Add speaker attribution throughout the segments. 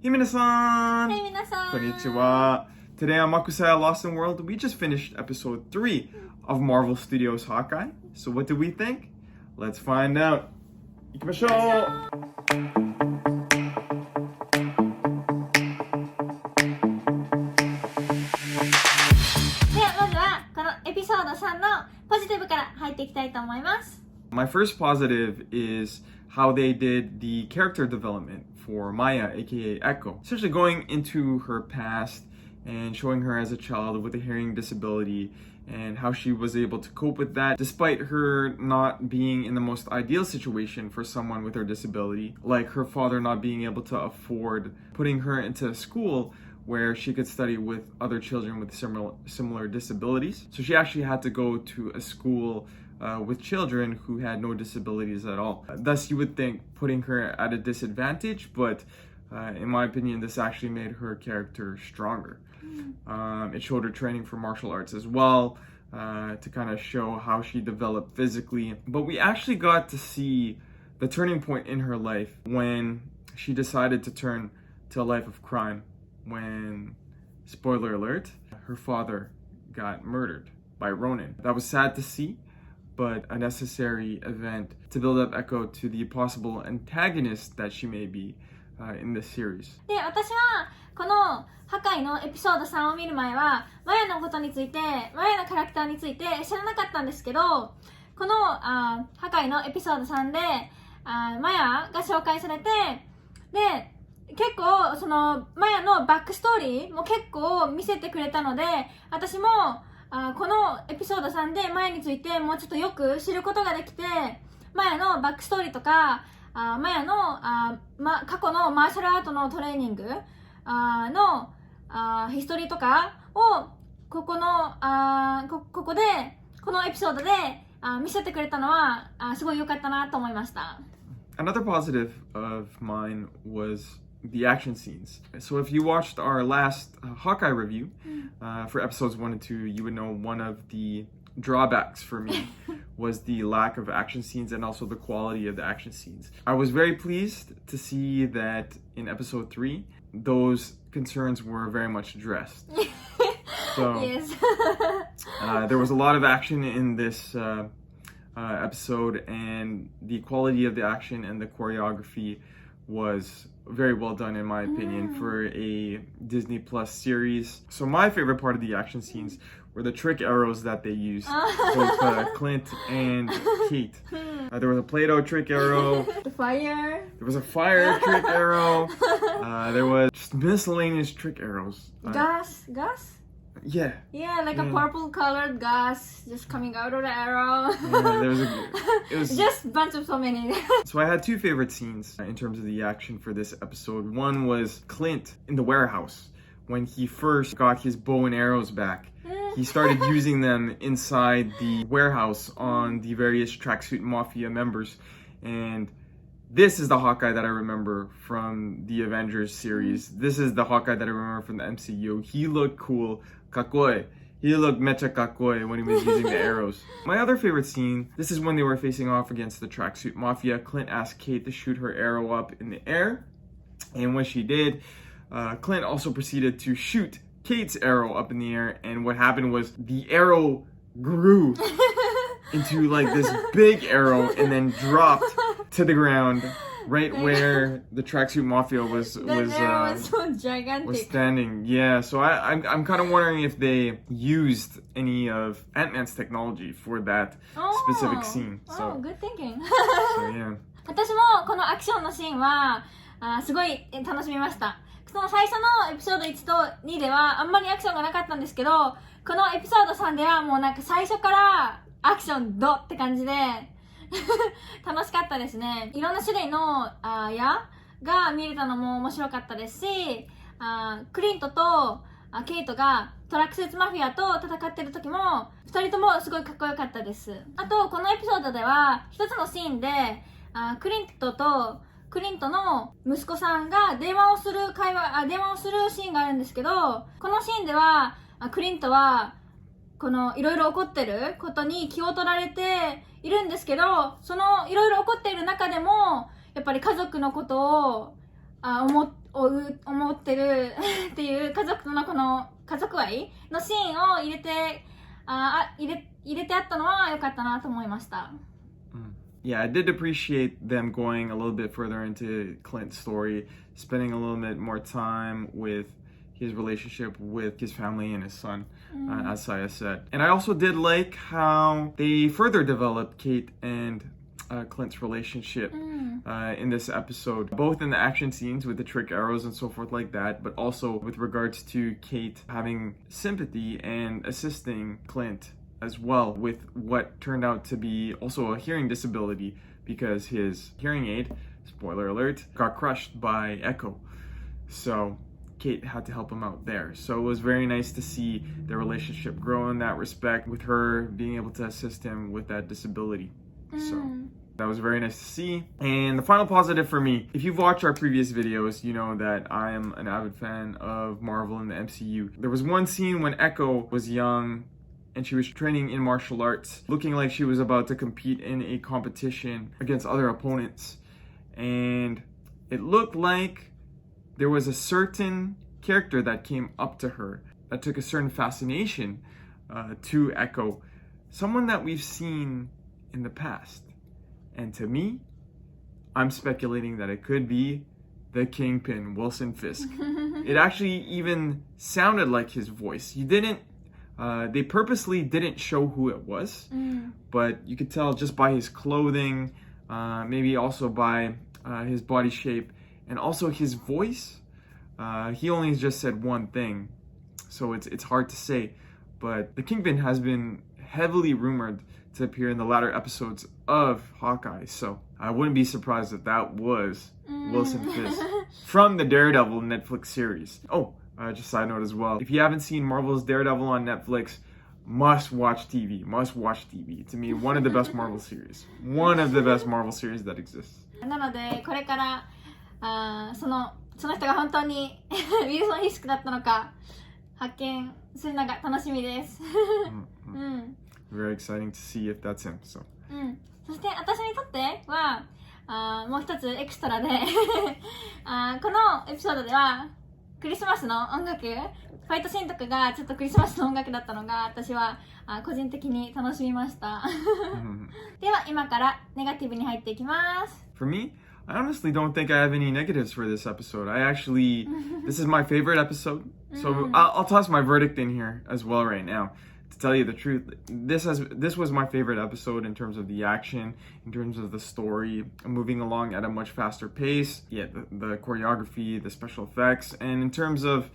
Speaker 1: Hey minasan!
Speaker 2: Hey minasan!
Speaker 1: Konnichiwa! Today on makusayalostinworld, we just finished episode 3 of Marvel Studios' Hawkeye. So what did we think? Let's find out! 行きましょう!
Speaker 2: ではまずはこのエピソード3のポジティブから入っていきたいと思います。
Speaker 1: My first positive is how they did the character development for Maya, aka Echo. Essentially going into her past and showing her as a child with a hearing disability and how she was able to cope with that despite her not being in the most ideal situation for someone with her disability, like her father not being able to afford putting her into a school where she could study with other children with similar disabilities. So she actually had to go to a school with children who had no disabilities at all. Thus, you would think putting her at a disadvantage, but in my opinion, this actually made her character stronger. It showed her training for martial arts as well, to kind of show how she developed physically. But we actually got to see the turning point in her life when she decided to turn to a life of crime. When, spoiler alert, her father got murdered by Ronin. That was sad to see, but a necessary event to build up Echo to the possible antagonist that she may be in this series.
Speaker 2: で、私はこの破壊のエピソード3を見る前はマヤのことについて、マヤのキャラクターについて知らなかったんですけど、この破壊のエピソード3でマヤが紹介されて、で結構そのマヤのバックストーリーも結構見せてくれたので、私もこのエピソード3でマヤについてもうちょっとよく知ることができて、マヤのバックストーリーとかマヤの過去のマーシャルアートのトレーニングのヒストリーとかをここでこのエピソードで見せてくれたのはすごい良かったなと思いました。
Speaker 1: Another positive of mine was the action scenes. So if you watched our last Hawkeye review for episodes 1 and 2, you would know one of the drawbacks for me was the lack of action scenes and also the quality of the action scenes. I was very pleased to see that in episode 3, those concerns were very much addressed. So
Speaker 2: Yes.
Speaker 1: There was a lot of action in this episode, and the quality of the action and the choreography was very well done in my opinion for a Disney Plus series. So my favorite part of the action scenes were the trick arrows that they used, both Clint and Kate. There was a Play-Doh trick arrow.
Speaker 2: The fire.
Speaker 1: There was a fire trick arrow. There was just miscellaneous trick arrows.
Speaker 2: Gas?
Speaker 1: Yeah.
Speaker 2: Yeah, like a purple colored gas just coming out of the arrow.
Speaker 1: It was
Speaker 2: just a bunch of so many.
Speaker 1: So I had two favorite scenes in terms of the action for this episode. One was Clint in the warehouse. When he first got his bow and arrows back, he started using them inside the warehouse on the various tracksuit mafia members. And this is the Hawkeye that I remember from the Avengers series. This is the Hawkeye that I remember from the MCU. He looked cool. Kakoi. He looked mecha kakoi when he was using the arrows. My other favorite scene, this is when they were facing off against the tracksuit mafia. Clint asked Kate to shoot her arrow up in the air. And when she did, Clint also proceeded to shoot Kate's arrow up in the air. And what happened was the arrow grew into like this big arrow and then dropped to the ground right where the tracksuit mafia was
Speaker 2: so gigantic.
Speaker 1: Was standing. Yeah, so I'm kind of wondering if they used any of Ant-Man's technology for that specific scene. So,
Speaker 2: good thinking.
Speaker 1: So yeah.
Speaker 2: 私もこのアクションのシーンはすごい楽しみました。その最初のエピソード1と2ではあんまりアクションがなかったんですけど、このエピソード3ではもうなんか最初からアクションドって感じで楽しかったですね。いろんな種類の矢が見れたのも面白かったですし、クリントとケイトがトラックスーツマフィアと戦ってる時も2人ともすごいかっこよかったです。あとこのエピソードでは一つのシーンでクリントの息子さんが電話をするシーンがあるんですけど、このシーンではクリントはこのいろいろ起こってることに気を取られているんですけど、そのいろいろ起こっている中でもやっぱり家族のことを思ってるっていう家族とのこの家族愛のシーンを入れてあったのは良かったなと思いました。
Speaker 1: Yeah, I did appreciate them going a little bit further into Clint's story, spending a little bit more time with his relationship with his family and his son, as Saya said. And I also did like how they further developed Kate and Clint's relationship in this episode, both in the action scenes with the trick arrows and so forth like that, but also with regards to Kate having sympathy and assisting Clint as well with what turned out to be also a hearing disability because his hearing aid, spoiler alert, got crushed by Echo. So Kate had to help him out there. So it was very nice to see their relationship grow in that respect with her being able to assist him with that disability. So that was very nice to see. And the final positive for me, if you've watched our previous videos, you know that I am an avid fan of Marvel and the MCU. There was one scene when Echo was young and she was training in martial arts, looking like she was about to compete in a competition against other opponents. And it looked like there was a certain character that came up to her that took a certain fascination to Echo, someone that we've seen in the past. And to me, I'm speculating that it could be the Kingpin, Wilson Fisk. It actually even sounded like his voice. They purposely didn't show who it was, but you could tell just by his clothing, maybe also by his body shape, and also his voice. He only just said one thing, so it's hard to say. But the Kingpin has been heavily rumored to appear in the latter episodes of Hawkeye, so I wouldn't be surprised if that was Wilson Fisk from the Daredevil Netflix series. Oh, just a side note as well. If you haven't seen Marvel's Daredevil on Netflix, must watch TV. To me, one of the best Marvel series. One of the best Marvel series that exists.
Speaker 2: なのでこれからその人が本当にウィルソン・ヒスクだったのか発見するのが楽しみです。
Speaker 1: Very exciting to see if that's him. So.
Speaker 2: そして私にとってはもう一つエクストラでこのエピソードではクリスマスの音楽、ファイトシーンとかがちょっとクリスマスの音楽だったのが私は個人的に楽しみました。では今からネガティブに入っていきます。
Speaker 1: For me, I honestly don't think I have any negatives for this episode. This is my favorite episode. So I'll toss my verdict in here as well right now. To tell you the truth, this was my favorite episode in terms of the action, in terms of the story, moving along at a much faster pace. Yeah, the choreography, the special effects, and in terms of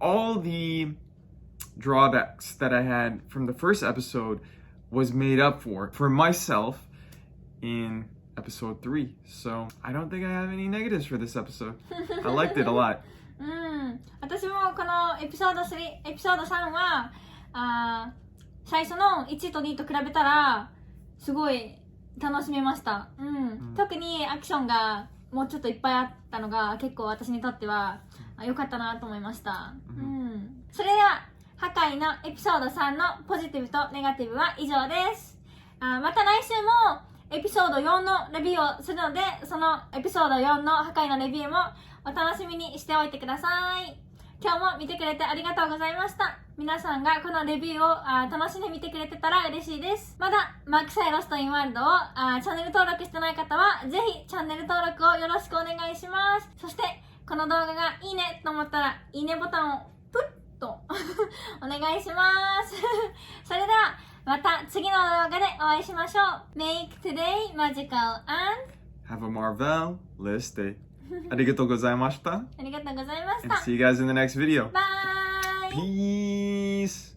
Speaker 1: all the drawbacks that I had from the first episode was made up for myself in episode 3. So I don't think I have any negatives for this episode. I liked it a lot.
Speaker 2: 私もこのエピソード3は最初の1と2と比べたらすごい楽しめました。特にアクションがもうちょっといっぱいあったのが結構私にとっては良かったなと思いました。それではハカイのエピソード3のポジティブとネガティブは以上です。また来週もエピソード4のレビューをするので、そのエピソード4のハカイのレビューもお楽しみにしておいてください。今日も見てくれてありがとうございました。皆さんがこのレビューを楽しんで見てくれてたら嬉しいです。まだマクサイロストインワールドをチャンネル登録してない方はぜひチャンネル登録をよろしくお願いします。そしてこの動画がいいねと思ったらいいねボタンをプッとお願いします。それではまた次の動画でお会いしましょう。Make today magical and
Speaker 1: have a marvelous day. ありがとうございました。
Speaker 2: ありがとうございました。
Speaker 1: And see you guys in the next video.
Speaker 2: Bye!
Speaker 1: Peace!